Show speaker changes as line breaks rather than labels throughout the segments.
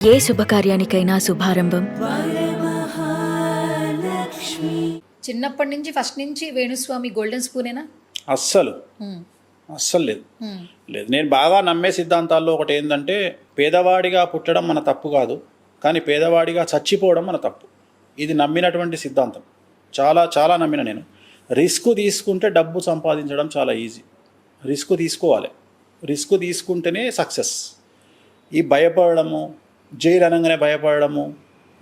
ఏ శుభకార్యానికైనా శుభారంభం.
చిన్నప్పటి నుంచి ఫస్ట్ నుంచి వేణుస్వామి గోల్డెన్ స్పూనేనా?
అస్సలు అస్సలు లేదు లేదు. నేను బాగా నమ్మే సిద్ధాంతాల్లో ఒకటి ఏంటంటే, పేదవాడిగా పుట్టడం మన తప్పు కాదు, కానీ పేదవాడిగా చచ్చిపోవడం మన తప్పు. ఇది నమ్మినటువంటి సిద్ధాంతం, చాలా చాలా నమ్మిన నేను. రిస్క్ తీసుకుంటే డబ్బు సంపాదించడం చాలా ఈజీ. రిస్క్ తీసుకోవాలి, రిస్క్ తీసుకుంటేనే సక్సెస్. ఈ భయపడము, జైలు అనగానే భయపడము,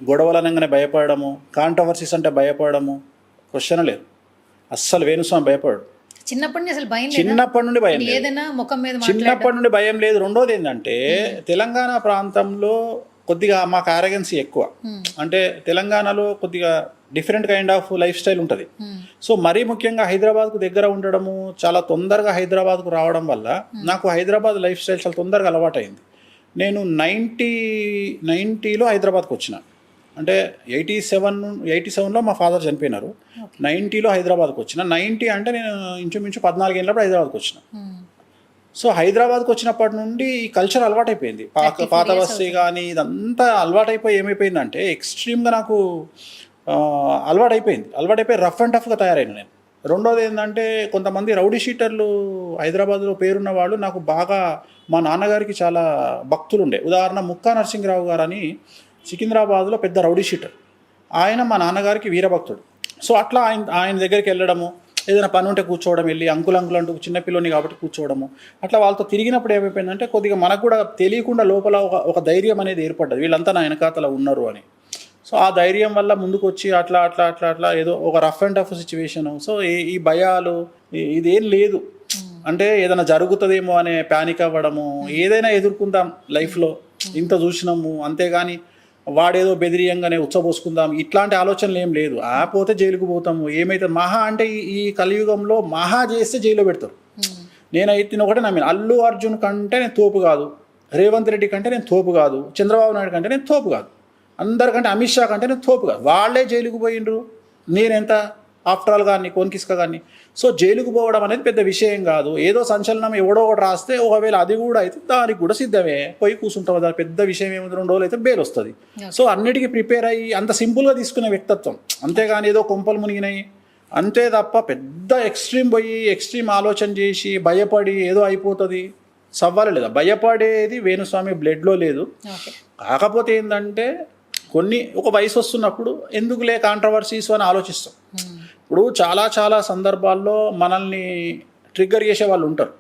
గొడవలు అనగానే భయపడము, కాంట్రవర్సీస్ అంటే భయపడము క్వశ్చన్ లేదు. అస్సలు వేణుస్వామి భయపడు.
చిన్నప్పటి నుండి అసలు భయం,
చిన్నప్పటి నుండి భయం లేదు,
ఏదైనా ముఖం మీద
చిన్నప్పటి నుండి భయం లేదు. రెండోది ఏంటంటే, తెలంగాణ ప్రాంతంలో కొద్దిగా మాకు ఆరోగెన్సీ ఎక్కువ. అంటే తెలంగాణలో కొద్దిగా different kind of life style ఉంటుంది. సో మరీ ముఖ్యంగా హైదరాబాద్కు దగ్గర ఉండడము, చాలా తొందరగా హైదరాబాద్కు రావడం వల్ల నాకు హైదరాబాద్ లైఫ్ స్టైల్ చాలా తొందరగా అలవాటైంది. నేను 90లో హైదరాబాద్కి వచ్చిన, అంటే 87లో మా ఫాదర్ చనిపోయినారు. 90లో హైదరాబాద్కి వచ్చిన. 90 అంటే నేను ఇంచుమించు 14 ఏళ్ళప్పుడు హైదరాబాద్కి వచ్చిన. సో హైదరాబాద్కి వచ్చినప్పటి నుండి ఈ కల్చర్ అలవాటైపోయింది. పాత బస్తీ కానీ ఇదంతా అలవాటైపోయి ఏమైపోయిందంటే, ఎక్స్ట్రీమ్గా నాకు అలవాటైపోయి రఫ్ అండ్ టఫ్గా తయారైన నేను. రెండోది ఏంటంటే, కొంతమంది రౌడీ షీటర్లు హైదరాబాద్లో పేరున్న వాళ్ళు నాకు బాగా, మా నాన్నగారికి చాలా భక్తులు ఉండే. ఉదాహరణ ముక్కా నరసింహరావు గారు అని సికింద్రాబాద్లో పెద్ద రౌడీ షీటర్. ఆయన మా నాన్నగారికి వీరభక్తుడు. సో అట్లా ఆయన దగ్గరికి వెళ్ళడము, ఏదైనా పని ఉంటే కూర్చోవడం, వెళ్ళి అంకుల్ అంటూ చిన్నపిల్లని కాబట్టి కూర్చోవడము, అట్లా వాళ్ళతో తిరిగినప్పుడు ఏమైపోయిందంటే, కొద్దిగా మనకు కూడా తెలియకుండా లోపల ఒక ధైర్యం అనేది ఏర్పడ్డది, వీళ్ళంతా నా వెనకాతల ఉన్నారు అని. సో ఆ ధైర్యం వల్ల ముందుకు వచ్చి అట్లా ఏదో ఒక rough and tough situation. So ఈ భయాలు ఇదేం లేదు. అంటే ఏదైనా జరుగుతుందేమో అనే ప్యానిక్ అవ్వడము, ఏదైనా ఎదుర్కొందాం లైఫ్లో, ఇంత చూసినాము, అంతేగాని వాడేదో బెదిరియంగానే ఉచ్చబోసుకుందాం ఇట్లాంటి ఆలోచనలు ఏం లేదు. పోతే జైలుకు పోతాము, ఏమైతే మహా అంటే ఈ కలియుగంలో మహా చేస్తే జైల్లో పెడతారు. నేనైతే ఒకటే నమ్మిన, అల్లు అర్జున్ కంటే నేను తోపు కాదు, రేవంత్ రెడ్డి కంటే నేను తోపు కాదు, చంద్రబాబు నాయుడు కంటే నేను తోపు కాదు, అందరికంటే అమిత్ షా కంటే నేను తోపు కాదు. వాళ్ళే జైలుకు పోయిండ్రు, నేనెంత ఆఫ్టర్ ఆల్ కానీ కోన్కిస్క కానీ. సో జైలుకు పోవడం అనేది పెద్ద విషయం కాదు. ఏదో సంచలనం ఎవడో ఒకటి రాస్తే, ఒకవేళ అది కూడా అయితే దానికి కూడా సిద్ధమే, పోయి కూర్చుంటాం. దాని పెద్ద విషయం ఏముంది, 2 రోజులు అయితే బెయిల్ వస్తుంది. సో అన్నిటికీ ప్రిపేర్ అయ్యి అంత సింపుల్గా తీసుకునే వ్యక్తిత్వం, అంతేగాని ఏదో కొంపలు మునిగినాయి అంతే తప్ప పెద్ద ఎక్స్ట్రీమ్ ఆలోచన చేసి భయపడి ఏదో అయిపోతుంది సవ్వాలి లేదా. భయపడేది వేణుస్వామి బ్లడ్లో లేదు. కాకపోతే ఏంటంటే, ఒక వయసు వస్తున్నప్పుడు ఎందుకులే కాంట్రవర్సీస్ అని ఆలోచిస్తాం. ఇప్పుడు చాలా సందర్భాల్లో మనల్ని ట్రిగ్గర్ చేసే వాళ్ళు ఉంటారు.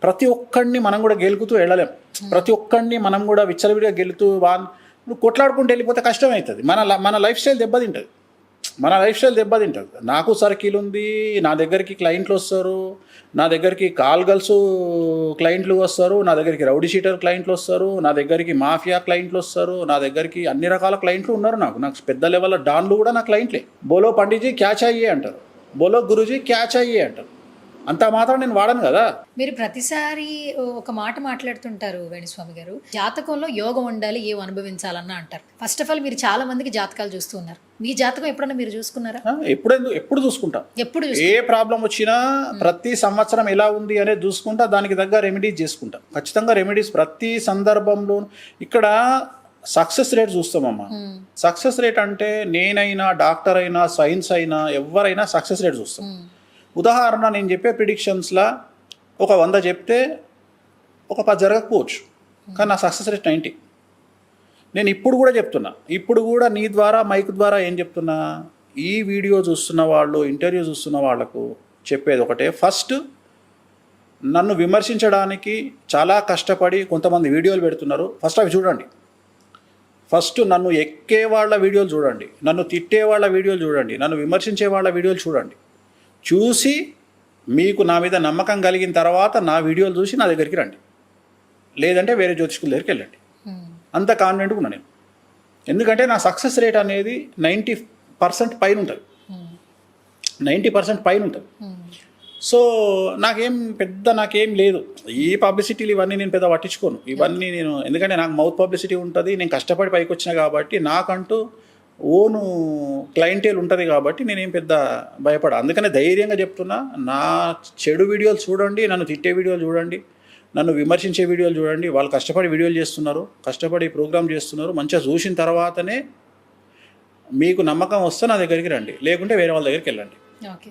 ప్రతి ఒక్కడిని మనం కూడా గెలుకుతూ వెళ్ళలేం. ప్రతి ఒక్కడిని మనం కూడా విచ్చలవిడిగా గెలుతూ ఇప్పుడు కొట్లాడుకుంటూ వెళ్ళిపోతే కష్టం అవుతుంది. మన లైఫ్ స్టైల్ దెబ్బతింటుంది. నాకు సర్కిల్ ఉంది, నా దగ్గరికి క్లయింట్లు వస్తారు, నా దగ్గరికి కాల్ గర్ల్స్ క్లయింట్లు వస్తారు, నా దగ్గరికి రౌడీ షీటర్ క్లయింట్లు వస్తారు, నా దగ్గరికి మాఫియా క్లయింట్లు వస్తారు, నా దగ్గరికి అన్ని రకాల క్లయింట్లు ఉన్నారు. నాకు పెద్ద లెవెల్లో డాన్లు కూడా నా క్లయింట్లే. బోలో పండిజీ క్యాచ్ అయ్యే అంటారు, బోలో గురూజీ క్యాచ్ అయ్యే అంటారు. అంత మాత్రం నేను వాడను కదా.
మీరు ప్రతిసారి ఒక మాట మాట్లాడుతుంటారు వేణుస్వామి గారు, జాతకంలో యోగం ఉండాలి, ఏం అనుభవించాలన్నా అంటారు. ఫస్ట్ ఆఫ్ ఆల్ మీరు చాలా మందికి జాతకాలు చూస్తూ ఉన్నారు. మీ జాతకం ఎప్పుడన్నా మీరు చూసుకున్నారా?
ఎప్పుడు చూసుకుంటా. ఏ ప్రాబ్లం వచ్చినా ప్రతి సంవత్సరం ఎలా ఉంది అనేది చూసుకుంటా, దానికి తగ్గ రెమెడీస్ చేసుకుంటా. ఖచ్చితంగా రెమెడీస్ ప్రతి సందర్భంలో. ఇక్కడ సక్సెస్ రేట్ చూస్తామమ్మా. సక్సెస్ రేట్ అంటే నేనైనా, డాక్టర్ అయినా, సైన్స్ అయినా, ఎవరైనా సక్సెస్ రేట్ చూస్తాం. ఉదాహరణ, నేను చెప్పే ప్రిడిక్షన్స్లో ఒక 100 చెప్తే ఒక 10 జరగకపోవచ్చు, కానీ నా సక్సెస్ రేట్ 90. నేను ఇప్పుడు కూడా చెప్తున్నా, ఇప్పుడు కూడా నీ ద్వారా మైక్ ద్వారా ఏం చెప్తున్నా, ఈ వీడియో చూస్తున్న వాళ్ళు, ఇంటర్వ్యూ చూస్తున్న వాళ్ళకు చెప్పేది ఒకటే. ఫస్ట్, నన్ను విమర్శించడానికి చాలా కష్టపడి కొంతమంది వీడియోలు పెడుతున్నారు, ఫస్ట్ అవి చూడండి. ఫస్ట్ నన్ను ఎక్కే వాళ్ళ వీడియోలు చూడండి, నన్ను తిట్టే వాళ్ళ వీడియోలు చూడండి, నన్ను విమర్శించే వాళ్ళ వీడియోలు చూడండి. చూసి మీకు నా మీద నమ్మకం కలిగిన తర్వాత నా వీడియోలు చూసి నా దగ్గరికి రండి, లేదంటే వేరే జ్యోతిష్కుల దగ్గరికి వెళ్ళండి. అంత కాన్ఫిడెంట్గా ఉన్నా నేను. ఎందుకంటే నా సక్సెస్ రేట్ అనేది 90% పైన ఉంటుంది. 90% పైన ఉంటుంది. సో నాకేం లేదు. ఈ పబ్లిసిటీలు ఇవన్నీ నేను పెద్ద పట్టించుకోను. ఇవన్నీ నేను, ఎందుకంటే నాకు మౌత్ పబ్లిసిటీ ఉంటుంది, నేను కష్టపడి పైకి వచ్చినా కాబట్టి, నాకంటూ ఓను క్లయింటేల్ ఉంటుంది కాబట్టి నేనేం పెద్ద భయపడ. అందుకనే ధైర్యంగా చెప్తున్నా, నా చెడు వీడియోలు చూడండి, నన్ను తిట్టే వీడియోలు చూడండి, నన్ను విమర్శించే వీడియోలు చూడండి. వాళ్ళు కష్టపడి వీడియోలు చేస్తున్నారు, కష్టపడి ప్రోగ్రామ్ చేస్తున్నారు. మంచిగా చూసిన తర్వాతనే మీకు నమ్మకం వస్తే నా దగ్గరికి రండి, లేకుంటే వేరే వాళ్ళ దగ్గరికి వెళ్ళండి.
ఓకే.